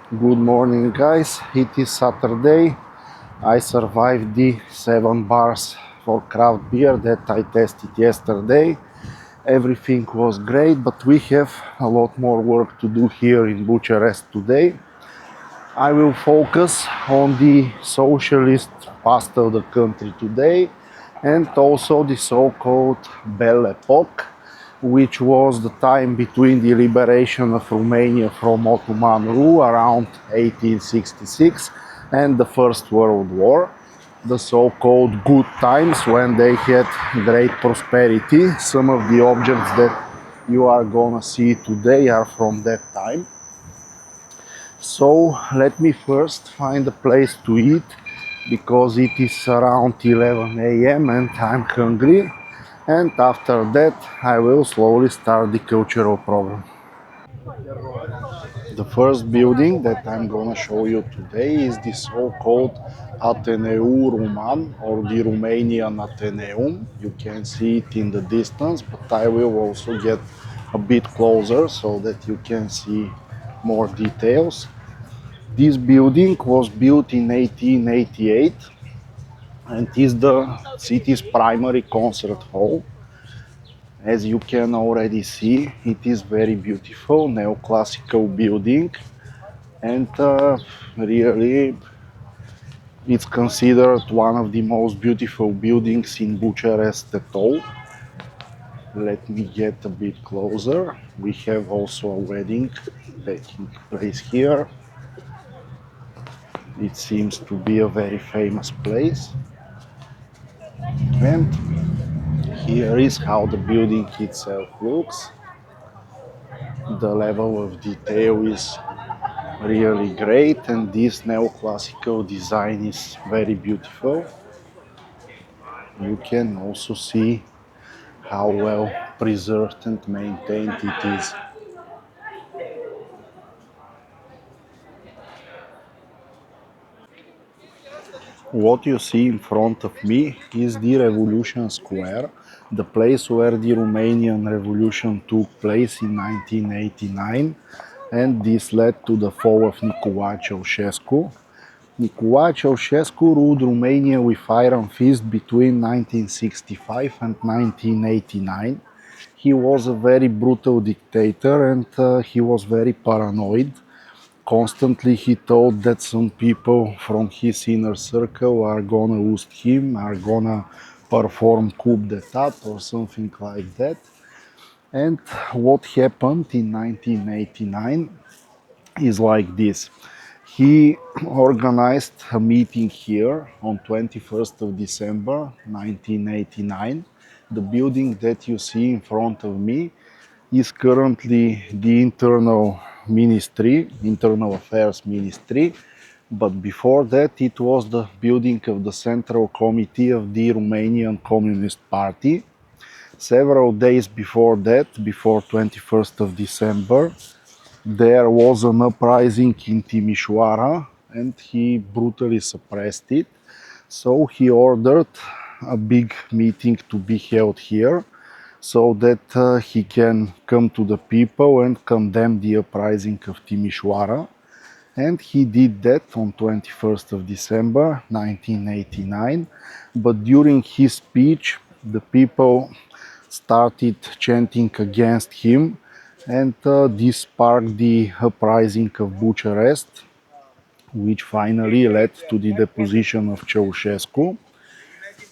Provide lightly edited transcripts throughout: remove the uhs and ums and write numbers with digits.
Good morning, guys. It is Saturday. I survived the 7 bars for craft beer that I tested yesterday. Everything was great, but we have a lot more work to do here in Bucharest today. I will focus on the socialist past of the country today and also the so-called Belle Epoque, which was the time between the liberation of Romania from Ottoman rule around 1866 and the First World War, the so-called good times when they had great prosperity. Some of the objects that you are gonna see today are from that time. So let me first find a place to eat because it is around 11 a.m. and I'm hungry, and after that I will slowly start the cultural program. The first building that I'm gonna show you today is the so-called Ateneu Roman or the Romanian Ateneum. You can see it in the distance, but I will also get a bit closer so that you can see more details. This building was built in 1888 and is the city's primary concert hall. As you can already see, it is very beautiful, neoclassical building, and really it's considered one of the most beautiful buildings in Bucharest at all. Let me get a bit closer. We have also a wedding taking place here. It seems to be a very famous place. And here is how the building itself looks. The level of detail is really great, and this neoclassical design is very beautiful. You can also see how well preserved and maintained it is. What you see in front of me is the Revolution Square, the place where the Romanian Revolution took place in 1989, and this led to the fall of Nicolae Ceausescu. Nicolae Ceausescu ruled Romania with iron fist between 1965 and 1989. He was a very brutal dictator and he was very paranoid. Constantly he thought that some people from his inner circle are gonna oust him, are gonna perform coup d'etat or something like that. And what happened in 1989 is like this. He organized a meeting here on 21st of December 1989. The building that you see in front of me is currently the Internal Affairs Ministry, but before that it was the building of the Central Committee of the Romanian Communist Party. Several days before that, before 21st of December, there was an uprising in Timișoara and he brutally suppressed it. So he ordered a big meeting to be held here so that he can come to the people and condemn the uprising of Timișoara. And he did that on 21st of December 1989. But during his speech, the people started chanting against him, and this sparked the uprising of Bucharest, which finally led to the deposition of Ceausescu.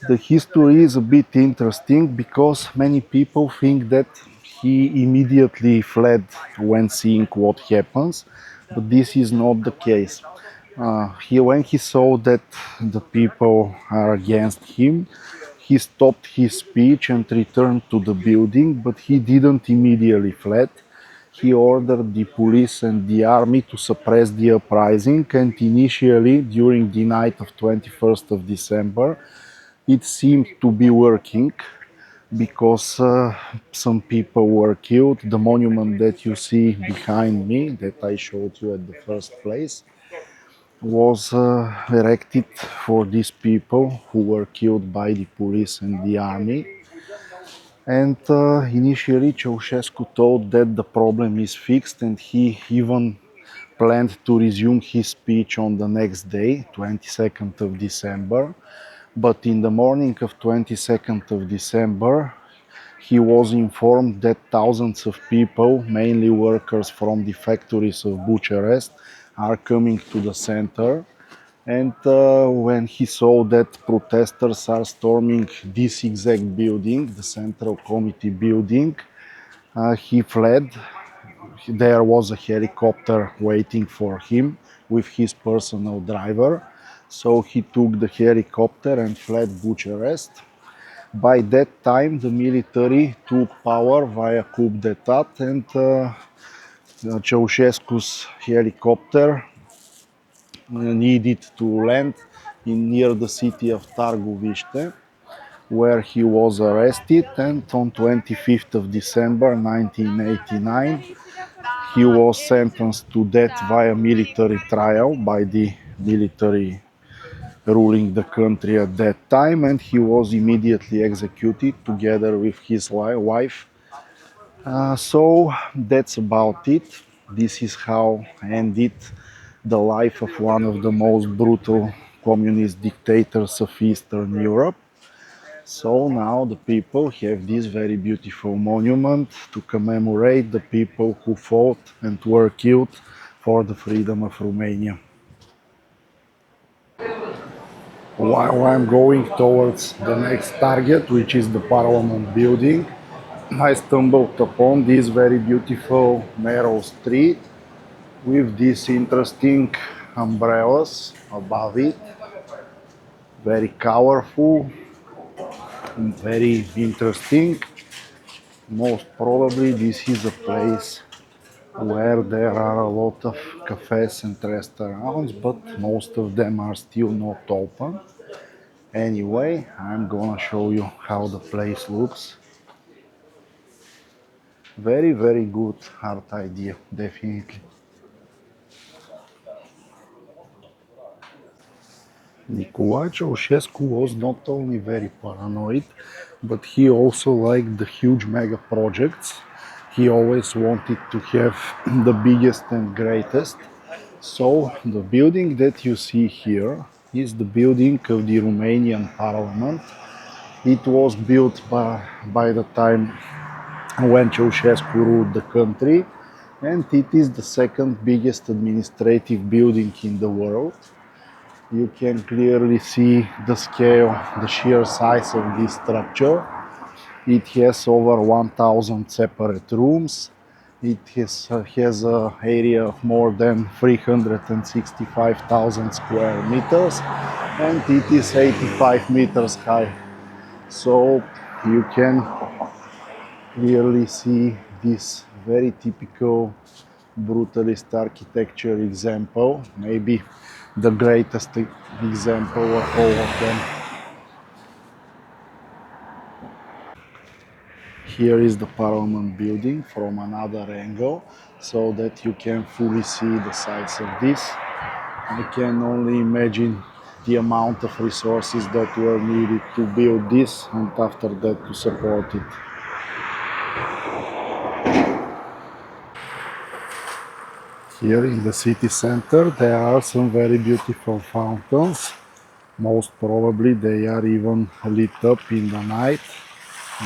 The history is a bit interesting because many people think that he immediately fled when seeing what happens, but this is not the case. When he saw that the people are against him, he stopped his speech and returned to the building, but he didn't immediately fled. He ordered the police and the army to suppress the uprising, and initially, during the night of 21st of December, it seemed to be working because some people were killed. The monument that you see behind me, that I showed you at the first place, was erected for these people who were killed by the police and the army. And initially Ceausescu thought that the problem is fixed, and he even planned to resume his speech on the next day, 22nd of December. But in the morning of 22nd of December, he was informed that thousands of people, mainly workers from the factories of Bucharest, are coming to the center. And when he saw that protesters are storming this exact building, the Central Committee building, he fled. There was a helicopter waiting for him with his personal driver. So he took the helicopter and fled Bucharest. By that time, the military took power via coup d'etat, and Ceausescu's helicopter needed to land near the city of Targovište, where he was arrested, and on 25th of December 1989 he was sentenced to death via military trial by the military ruling the country at that time, and he was immediately executed together with his wife. So that's about it. This is how ended the life of one of the most brutal communist dictators of Eastern Europe. So now the people have this very beautiful monument to commemorate the people who fought and were killed for the freedom of Romania. While I'm going towards the next target, which is the Parliament building, I stumbled upon this very beautiful narrow street with these interesting umbrellas above it. Very colorful, very interesting. Most probably this is a place where there are a lot of cafes and restaurants, but most of them are still not open. Anyway, I'm gonna show you how the place looks. Very, very good art idea, definitely. Nicolae Ceausescu was not only very paranoid, but he also liked the huge mega projects. He always wanted to have the biggest and greatest. So the building that you see here is the building of the Romanian Parliament. It was built by the time when Ceausescu ruled the country, and it is the second biggest administrative building in the world. You can clearly see the scale, the sheer size of this structure. It has over 1,000 separate rooms. It has an area of more than 365,000 square meters, and it is 85 meters high. So you can clearly see this very typical brutalist architecture example, maybe the greatest example of all of them. Here is the Parliament building from another angle, so that you can fully see the size of this. I can only imagine the amount of resources that were needed to build this, and after that to support it. Here in the city center there are some very beautiful fountains. Most probably they are even lit up in the night,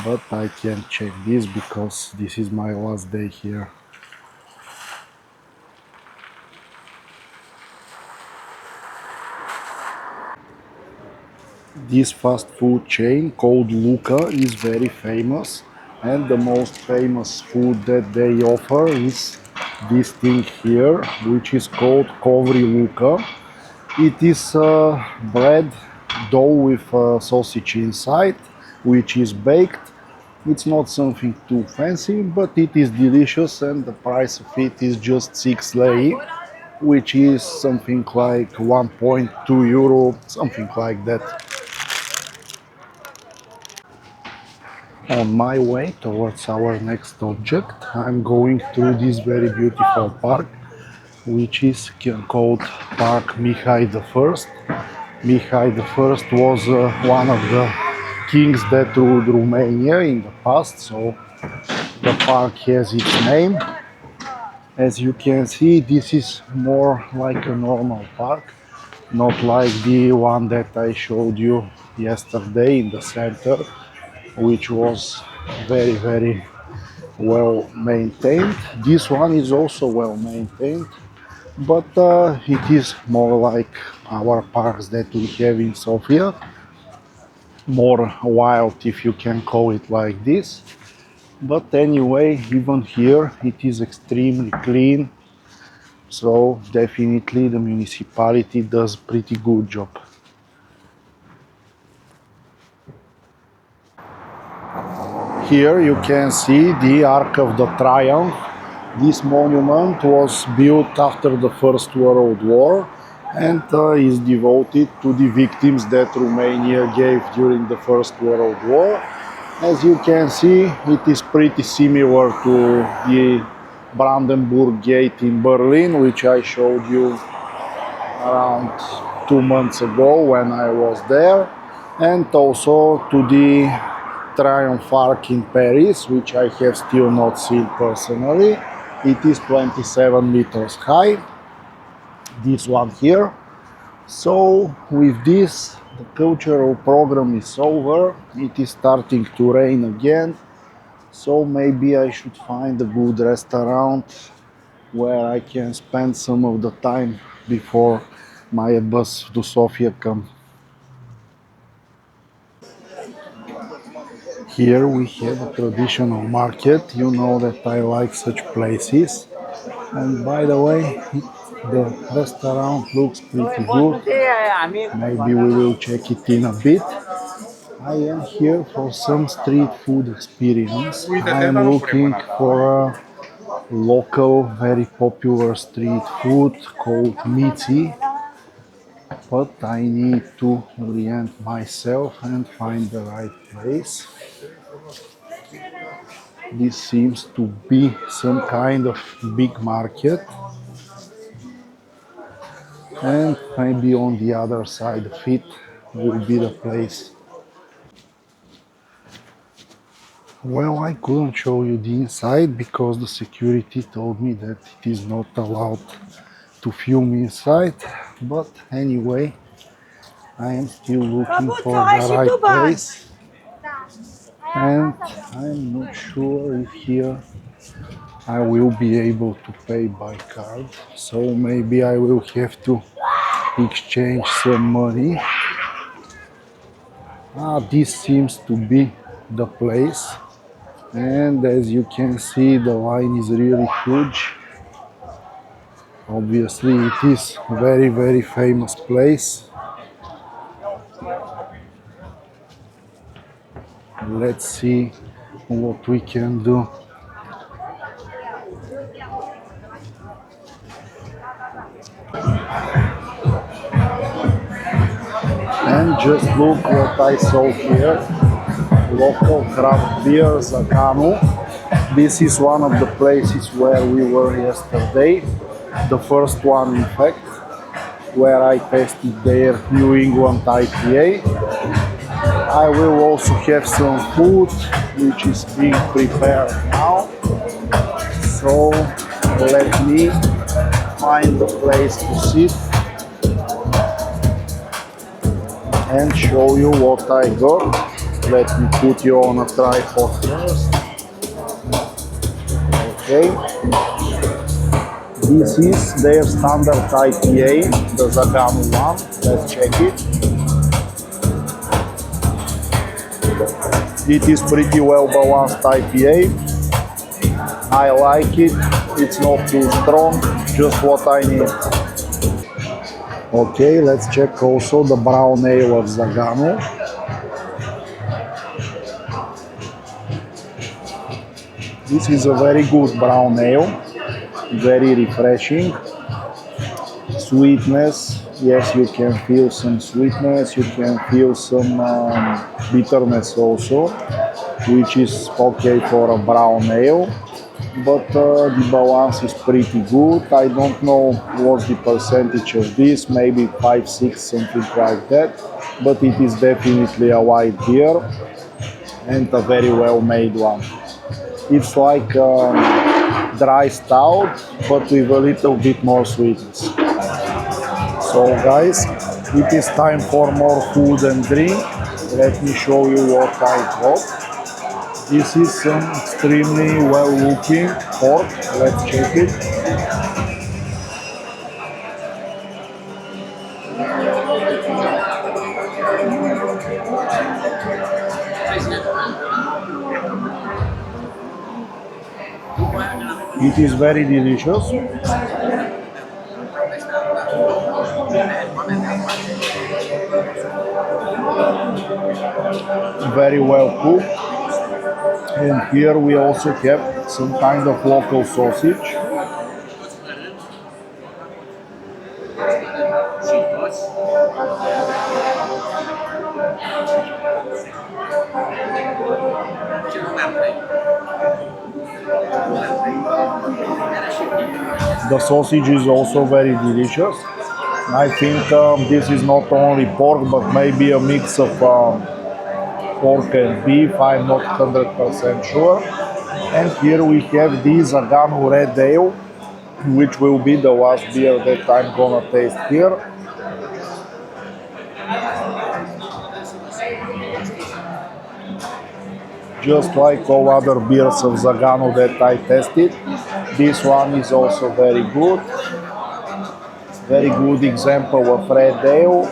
but I can't check this because this is my last day here. This fast food chain called Luca is very famous, and the most famous food that they offer is this thing here, which is called Kovri Luca. It is bread dough with sausage inside, which is baked. It's not something too fancy, but it is delicious, and the price of it is just 6 lei, which is something like 1.2 euro, something like that. On my way towards our next object, I'm going through this very beautiful park, which is called Park Mihai I. Mihai I was one of the kings that ruled Romania in the past, so the park has its name. As you can see, this is more like a normal park, not like the one that I showed you yesterday in the center, which was very well maintained. This one is also well maintained, but it is more like our parks that we have in Sofia, more wild if you can call it like this. But anyway, even here it is extremely clean, so definitely the municipality does pretty good job. Here you can see the Arc of the Triumph. This monument was built after the First World War and is devoted to the victims that Romania gave during the First World War. As you can see, it is pretty similar to the Brandenburg Gate in Berlin, which I showed you around 2 months ago when I was there, and also to the Triumph Arc in Paris, which I have still not seen personally. It is 27 meters high, this one here. So with this, the cultural program is over. It is starting to rain again, so maybe I should find a good restaurant where I can spend some of the time before my bus to Sofia comes. Here we have a traditional market. You know that I like such places. And by the way, the restaurant looks pretty good. Maybe we will check it in a bit. I am here for some street food experience. I am looking for a local, very popular street food called Mici, but I need to orient myself and find the right place. This seems to be some kind of big market, and maybe on the other side of it will be the place. Well, I couldn't show you the inside because the security told me that it is not allowed to film inside, but anyway, I am still looking for the right place, and I'm not sure if here I will be able to pay by card, so maybe I will have to exchange some money. This seems to be the place, and as you can see, the line is really huge. Obviously it is a very famous place. Let's see what we can do. And just look what I saw here. Local craft beer, Zaganu. This is one of the places where we were yesterday. The first one, in fact, where I tasted their New England IPA. I will also have some food, which is being prepared now. So let me find a place to sit and show you what I got. Let me put you on a tripod first. Okay. This is their standard IPA, the Zaganu one. Let's check it. It is pretty well balanced IPA. I like it. It's not too strong, just what I need. Okay, let's check also the brown ale of Zaganu. This is a very good brown ale, very refreshing. Sweetness, yes, you can feel some sweetness, you can feel some bitterness also, which is okay for a brown ale. But the balance is pretty good. I don't know what's the percentage of this, maybe 5, 6, something like that. But it is definitely a white beer and a very well made one. It's like dry stout, but with a little bit more sweetness. So guys, it is time for more food and drink. Let me show you what I got. This is some extremely well looking pork. Let's check it. It is very delicious. Very well cooked. And here we also have some kind of local sausage. The sausage is also very delicious. I think this is not only pork, but maybe a mix of pork and beef. I'm not 100% sure. And here we have this Zaganu Red Ale, which will be the last beer that I'm gonna taste here. Just like all other beers of Zaganu that I tested, this one is also very good. Very good example of red ale.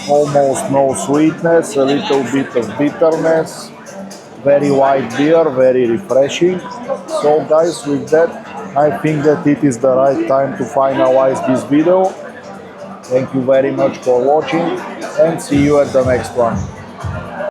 Almost no sweetness, a little bit of bitterness. Very light beer, very refreshing. So guys, with that, I think that it is the right time to finalize this video. Thank you very much for watching and see you at the next one.